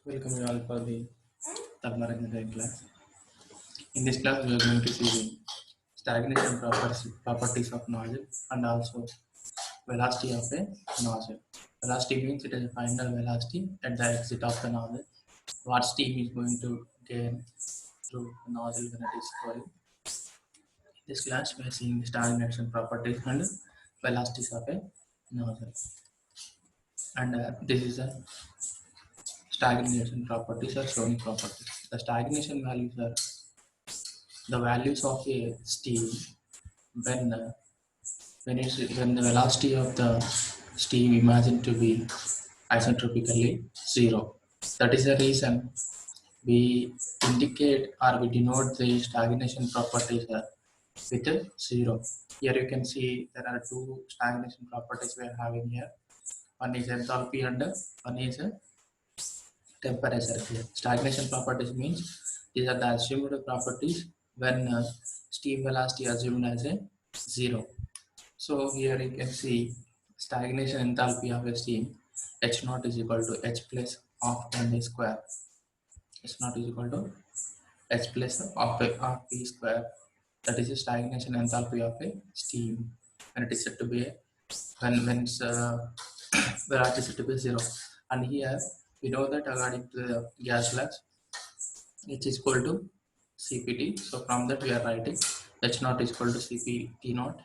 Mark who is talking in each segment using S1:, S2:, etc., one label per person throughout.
S1: Welcome you all for the thermodynamic class. In this class, we are going to see the stagnation properties of nozzle and also velocity of a nozzle. Velocity means it is a final velocity at the exit of the nozzle. What steam is going to gain through the nozzle when it is flowing. In this class, we are seeing the stagnation properties and velocities of a nozzle. And this is a stagnation properties or Stoney properties. The stagnation values are the values of a steam when when the velocity of the steam imagined to be isentropically zero. That is the reason we indicate or we denote the stagnation properties with a zero. Here you can see there are two stagnation properties we are having here. One is enthalpy and one is temperature. Here. Stagnation properties means these are the assumed properties when steam velocity assumed as a zero. So here you can see stagnation enthalpy of a steam H naught is equal to H plus of m square. H naught is equal to H plus of p square. That is the stagnation enthalpy of a steam when it is said to be when its velocity is said to be zero. And here we know that according to the gas laws, H is equal to CPT. So from that we are writing H naught is equal to CPT naught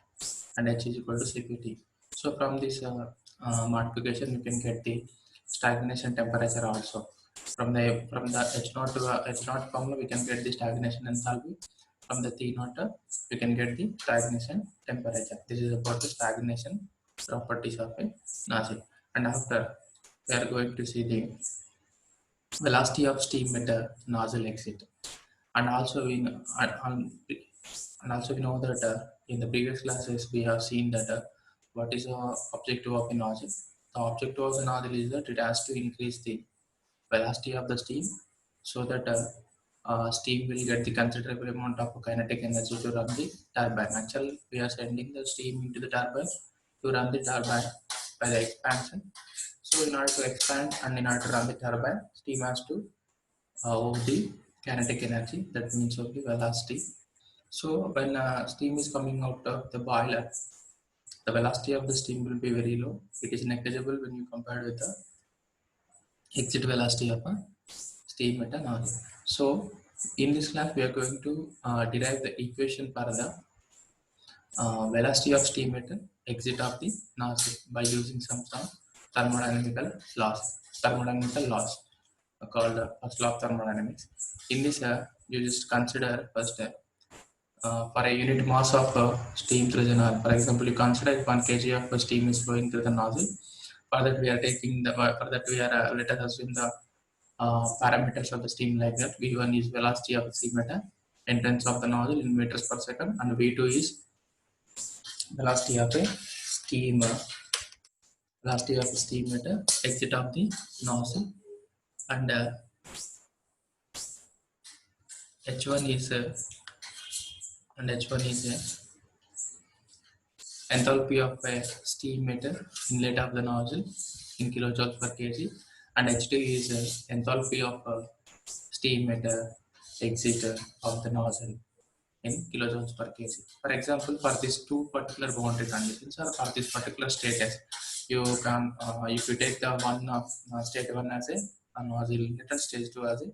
S1: and H is equal to CPT. So from this modification, you can get the stagnation temperature also. From the H naught to H naught formula, we can get the stagnation enthalpy. From the T naught, we can get the stagnation temperature. This is about the stagnation properties of a nozzle. And after, we are going to see the velocity of steam at a nozzle exit. And also we know that in the previous classes we have seen that what is the objective of a nozzle. The objective of the nozzle is that it has to increase the velocity of the steam so that steam will get the considerable amount of kinetic energy to run the turbine. Actually, we are sending the steam into the turbine to run the turbine by the expansion. So in order to expand and in order to run the turbine, steam has to of the kinetic energy, that means of the velocity. So when steam is coming out of the boiler, the velocity of the steam will be very low. It is negligible when you compare with the exit velocity of a steam at a nozzle. So in this class, we are going to derive the equation for the velocity of steam at the exit of the nozzle by using some thermodynamical laws. Thermodynamical laws called first law of thermodynamics. In this, you just consider first for a unit mass of steam through the nozzle. For example, you consider if 1 kg of steam is flowing through the nozzle. For that, we are taking the let us assume the parameters of the steam like that. V1 is velocity of the steam at the entrance of the nozzle in meters per second, and V2 is velocity of a steam velocity of the steam at the exit of the nozzle, and H1 is enthalpy of a steam meter inlet of the nozzle in kilojoules per kg, and H2 is enthalpy of a steam meter exit of the nozzle in kilojoules per kg. For example, for these two particular boundary conditions or for this particular status, you can if you take the one of state 1 as a nozzle inlet and stage 2 as a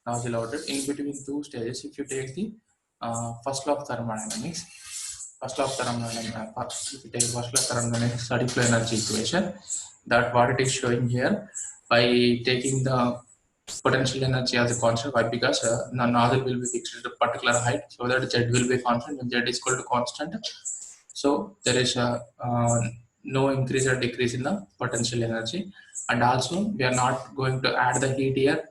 S1: nozzle outlet, in between two stages, if you take the first law of thermodynamics, first law of thermodynamics, if you take first law of thermodynamics steady flow energy equation, that what it is showing here by taking the potential energy as a constant. Why? Because the nozzle will be fixed at a particular height, so that Z will be constant. When Z is equal to constant, so there is no increase or decrease in the potential energy. And also, we are not going to add the heat here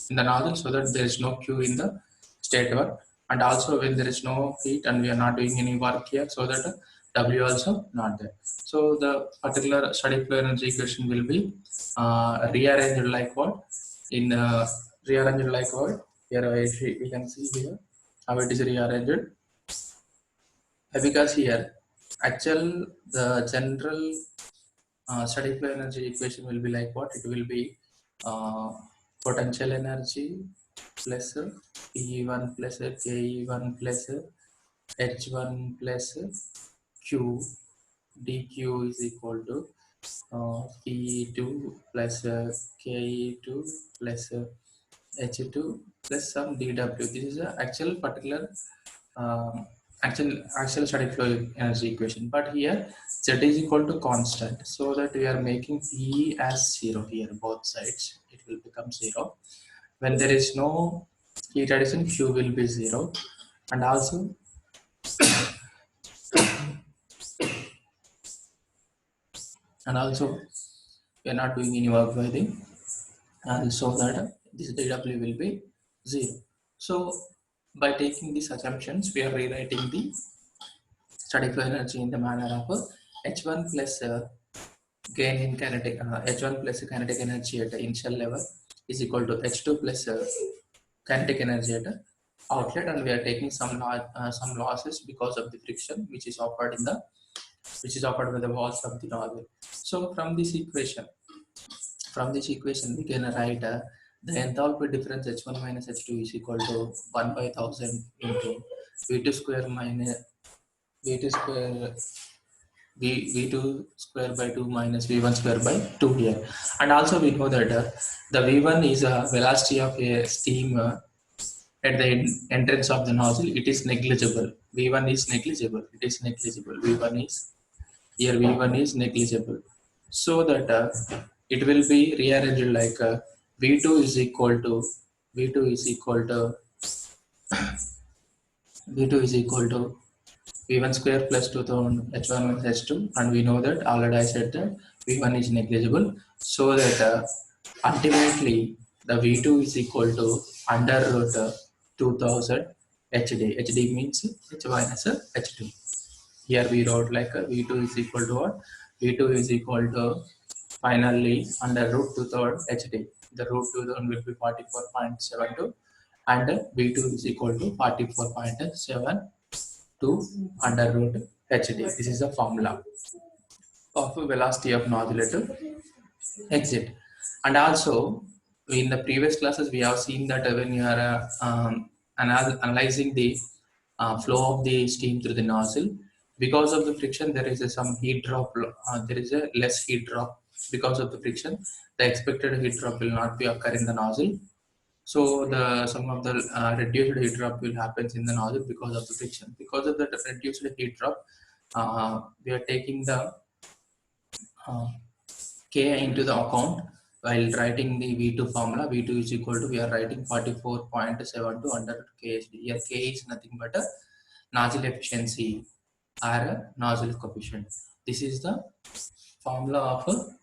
S1: in the nozzle, so that there is no Q in the state work. And also, when there is no heat and we are not doing any work here, so that W also not there. So the particular steady flow energy equation will be rearranged like what? In rearranged like what? Here we can see here how it is rearranged. Because here actual the general steady flow energy equation will be like what? It will be potential energy plus PE1 plus KE1 plus H1 plus Q dq is equal to PE2 plus KE2 plus H2 plus some dW. This is the actual particular actual static flow energy equation, but here Z is equal to constant, so that we are making P as 0 here, both sides it will become 0. When there is no heat addition, Q will be 0, and also we are not doing any work by the and so that this dW will be 0. So by taking these assumptions, we are rewriting the static flow energy in the manner of H1 plus gain in kinetic H1 plus kinetic energy at the initial level is equal to H2 plus kinetic energy at the outlet, and we are taking some losses because of the friction which is offered by the walls of the nozzle. So from this equation we can write the enthalpy difference H1 minus H2 is equal to 1 by 1000 into V2 square minus V2 square V2 square by 2 minus V1 square by 2 here. And also we know that the V1 is a velocity of a steam at the entrance of the nozzle. It is negligible. V1 is negligible. It is negligible. V1 is here. V1 is negligible. So that it will be rearranged like V2 is equal to V2 is equal to V2 is equal to V1 square plus 2000 H1 minus H2, and we know that already I said that V1 is negligible, so that ultimately the V2 is equal to under root 2000 HD. HD means H minus H2. Here we wrote like V2 is equal to what? V2 is equal to finally under root 2000 HD. The root 2000 will be 44.72, and V2 is equal to 44.7 to under root HD. This is the formula of velocity of nozzle to exit. And also in the previous classes we have seen that when you are analyzing the flow of the steam through the nozzle, because of the friction there is some heat drop, there is a less heat drop. Because of the friction, the expected heat drop will not be occur in the nozzle, so the some of the reduced heat drop will happen in the nozzle because of the friction. Because of the reduced heat drop, we are taking the uh, K into the account while writing the V2 formula. V2 is equal to, we are writing 44.72 under KSD. Here K is nothing but a nozzle efficiency or a nozzle coefficient. This is the formula of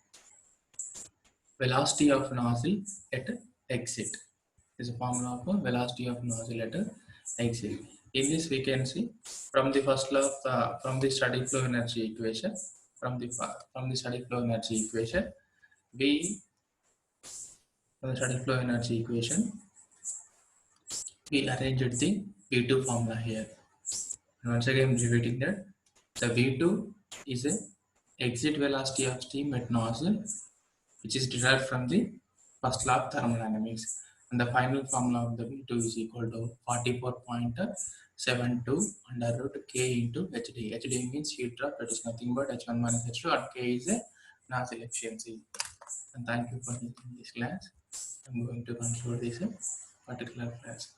S1: velocity of nozzle at exit. This is a formula of velocity of nozzle at exit. In this we can see from the first law of from the static flow energy equation, from the static flow energy equation, we from the static flow energy equation we arranged the V2 formula here. And once again repeating that the V2 is a exit velocity of steam at nozzle, which is derived from the first law of thermodynamics, and the final formula of the V2 is equal to 44.72 under root K into HD. HD means heat drop, that is nothing but H1 minus H2, and K is a nozzle efficiency. And thank you for this class. I'm going to conclude this particular class.